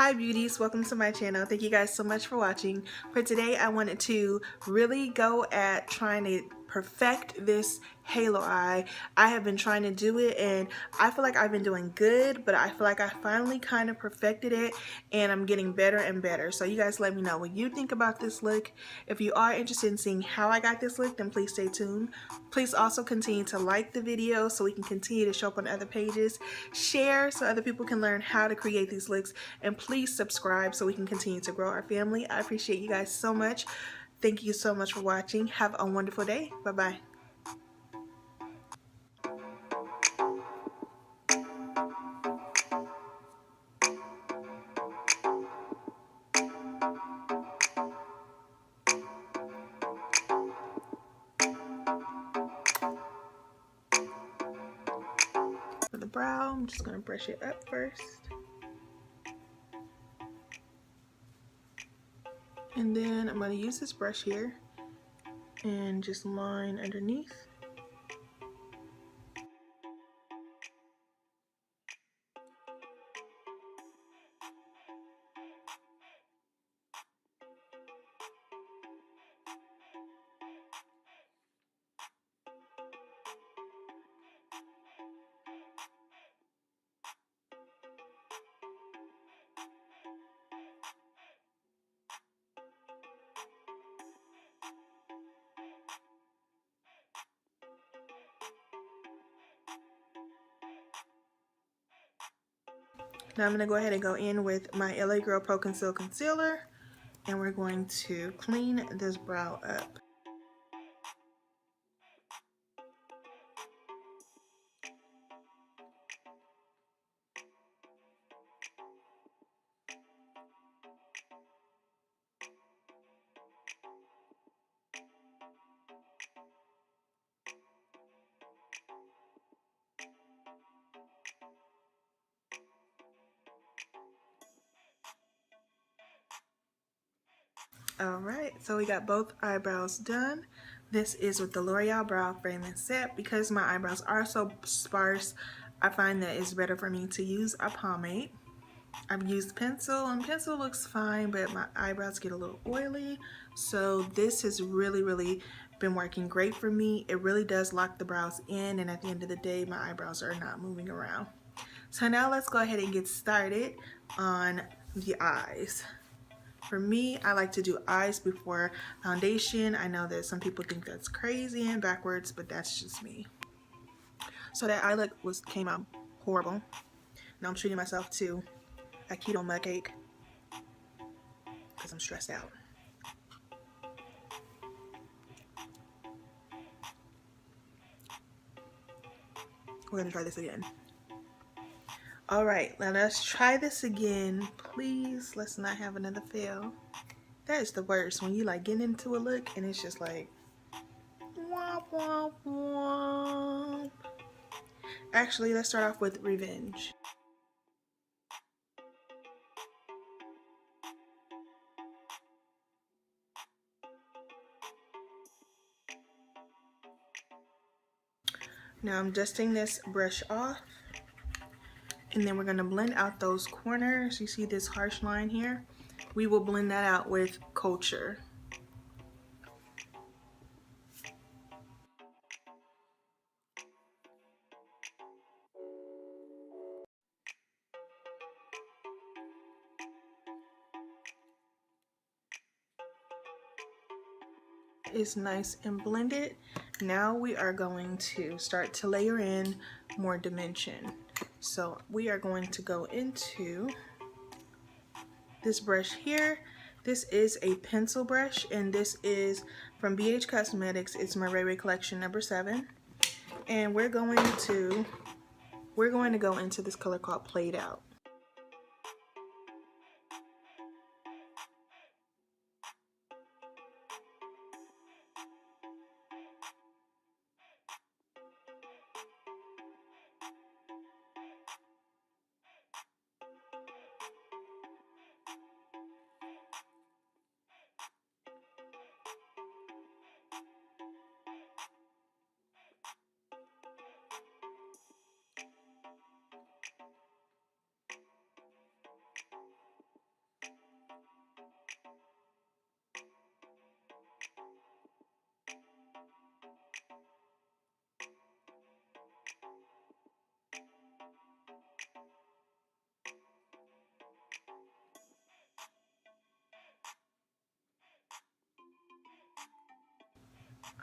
Hi beauties, welcome to my channel. Thank you guys so much for watching. For today I wanted to really go at trying to perfect this halo eye. I have been trying to do it and I feel like I've been doing good, but I feel like I finally kind of perfected it and I'm getting better and better. So you guys let me know what you think about this look. If you are interested in seeing how I got this look, then please stay tuned. Please also continue to like the video so we can continue to show up on other pages. Share so other people can learn how to create these looks, and please subscribe so we can continue to grow our family. I appreciate you guys so much. Thank you so much for watching. Have a wonderful day. Bye-bye. For the brow, I'm just going to brush it up first. And then I'm going to use this brush here and just line underneath. Now I'm going to go ahead and go in with my LA Girl Pro Conceal Concealer, and we're going to clean this brow up. Alright, so we got both eyebrows done. This is with the L'Oreal Brow Frame and Set. Because my eyebrows are so sparse, I find that it's better for me to use a pomade. I've used pencil, and pencil looks fine, but my eyebrows get a little oily. So this has really been working great for me. It really does lock the brows in, and at the end of the day, my eyebrows are not moving around. So now let's go ahead and get started on the eyes. For me, I like to do eyes before foundation. I know that some people think that's crazy and backwards, but that's just me. So that eye look came out horrible. Now I'm treating myself to a keto mug cake because I'm stressed out. We're gonna try this again. All right, now let's try this again. Please, let's not have another fail. That is the worst, when you like get into a look and it's just like womp womp womp. Actually, let's start off with Revenge. Now I'm dusting this brush off, and then we're going to blend out those corners. You see this harsh line here? We will blend that out with Culture. Is nice and blended. Now we are going to start to layer in more dimension. So we are going to go into this brush here. This is a pencil brush, and this is from BH Cosmetics. It's my Ray Ray collection number 7, and we're going to go into this color called Played Out.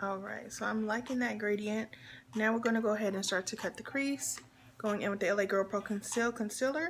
Alright, so I'm liking that gradient. Now we're going to go ahead and start to cut the crease. Going in with the LA Girl Pro Concealer.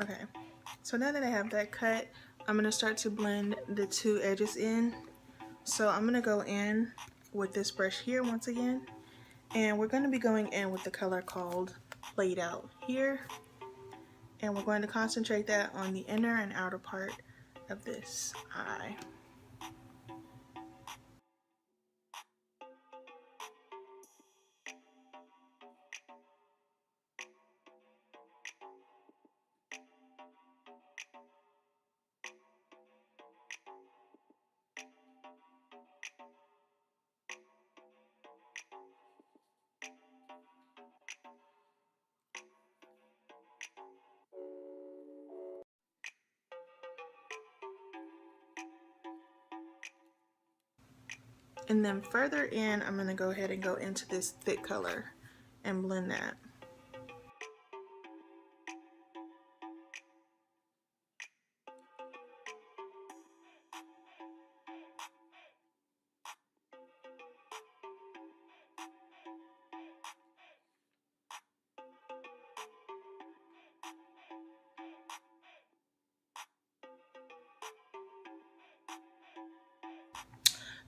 Okay, so now that I have that cut, I'm going to start to blend the two edges in. So I'm going to go in with this brush here once again, and we're going to be going in with the color called Played Out here, and we're going to concentrate that on the inner and outer part of this eye. And then further in, I'm going to go ahead and go into this thick color and blend that.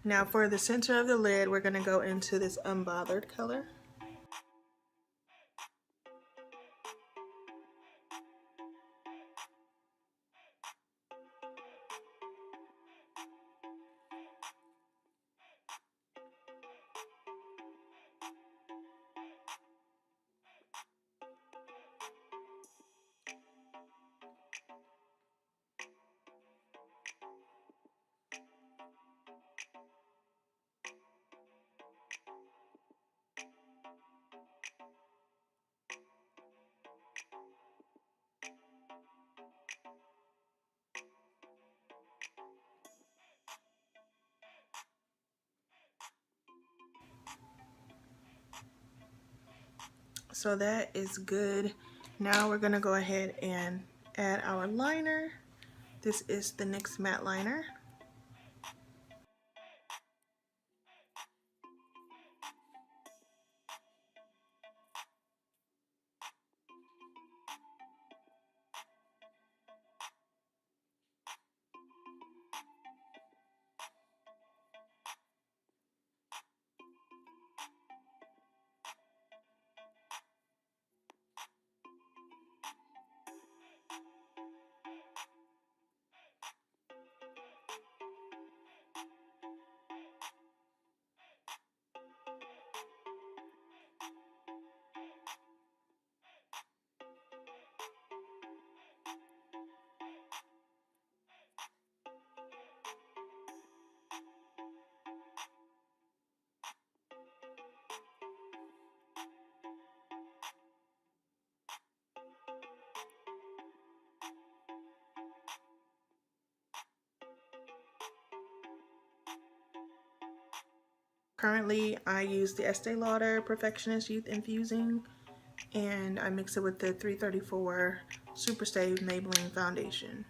Now for the center of the lid, we're going to go into this Unbothered color. So that is good. Now we're going to go ahead and add our liner. This is the NYX matte liner. Currently, I use the Estee Lauder Perfectionist Youth Infusing, and I mix it with the 334 Superstay Maybelline Foundation.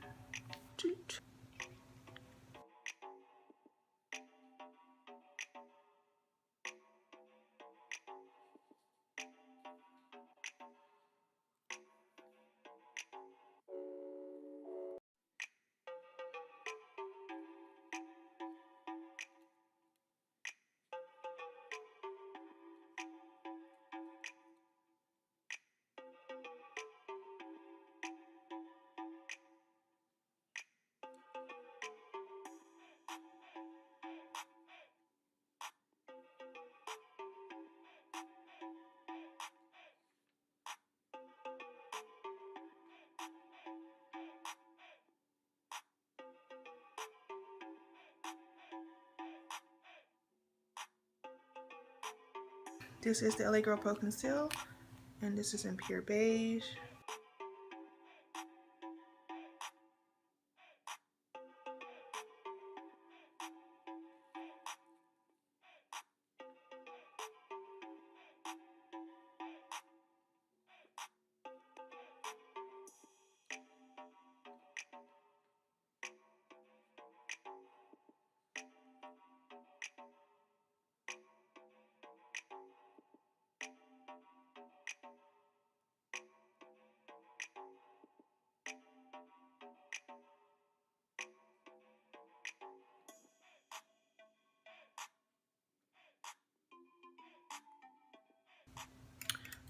This is the LA Girl Pro Conceal, and this is in pure beige.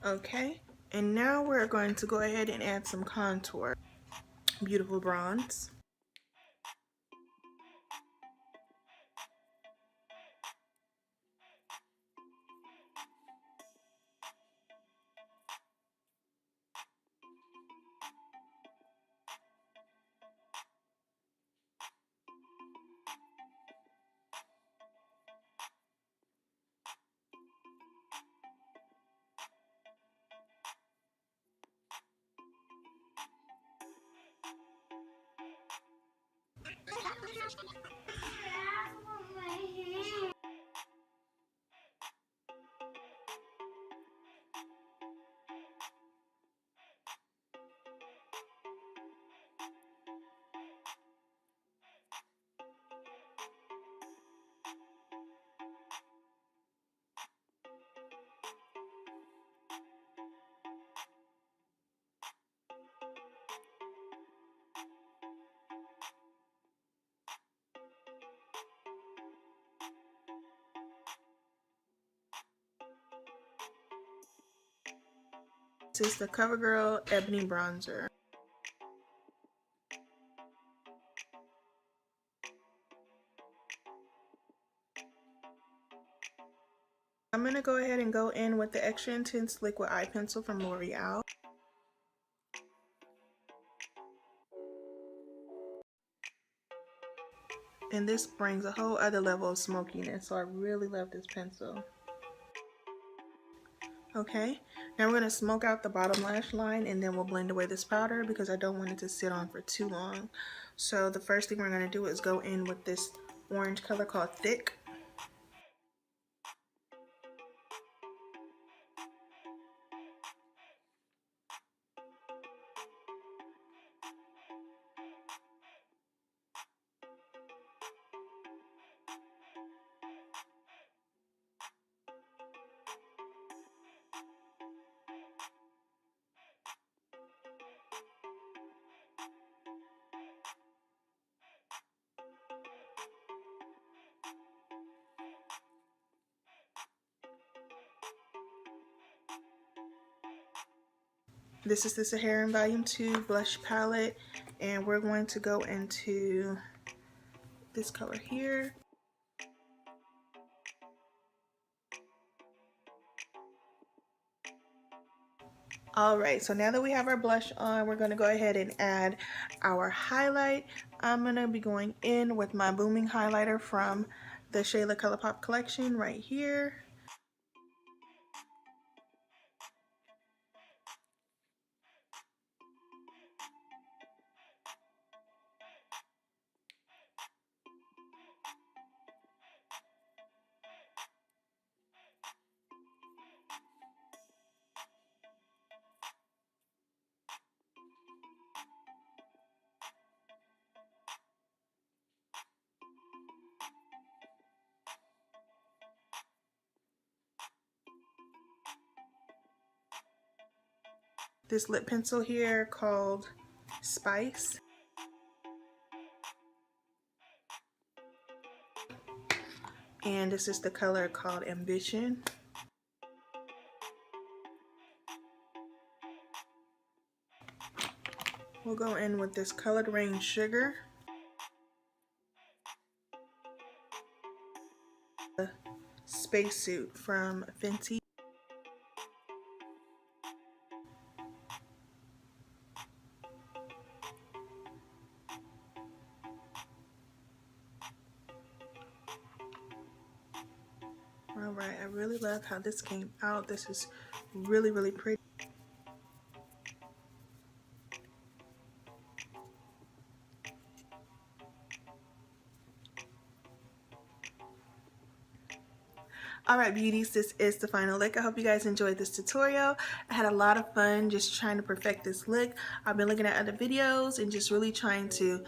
Okay, and now we're going to go ahead and add some contour. Beautiful bronze. This is the CoverGirl Ebony Bronzer. I'm going to go ahead and go in with the Extra Intense Liquid Eye Pencil from L'Oreal. And this brings a whole other level of smokiness, so I really love this pencil. Okay, now we're going to smoke out the bottom lash line, and then we'll blend away this powder because I don't want it to sit on for too long. So the first thing we're going to do is go in with this orange color called Thick. This is the Saharan Volume 2 blush palette, and we're going to go into this color here. Alright, so now that we have our blush on, we're going to go ahead and add our highlight. I'm going to be going in with my Booming Highlighter from the Shayla ColourPop collection right here. This lip pencil here called Spice. And this is the color called Ambition. We'll go in with this Colored Rain Sugar. The Spacesuit from Fenty. Alright, I really love how this came out. This is really, really pretty. Alright beauties, this is the final look. I hope you guys enjoyed this tutorial. I had a lot of fun just trying to perfect this look. I've been looking at other videos and just really trying to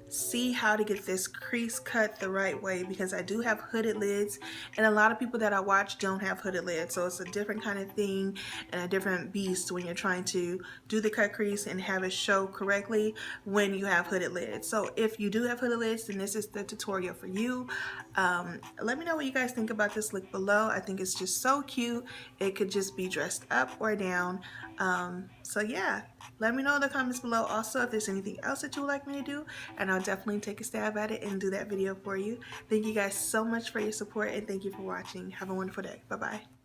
see how to get this crease cut the right way, because I do have hooded lids and a lot of people that I watch don't have hooded lids, so it's a different kind of thing and a different beast when you're trying to do the cut crease and have it show correctly when you have hooded lids. So if you do have hooded lids, then this is the tutorial for you. Let me know what you guys think about this look below. I think it's just so cute. It could just be dressed up or down. So yeah, let me know in the comments below also if there's anything else that you would like me to do, and I'll definitely take a stab at it and do that video for you. Thank you guys so much for your support, and thank you for watching. Have a wonderful day. Bye bye.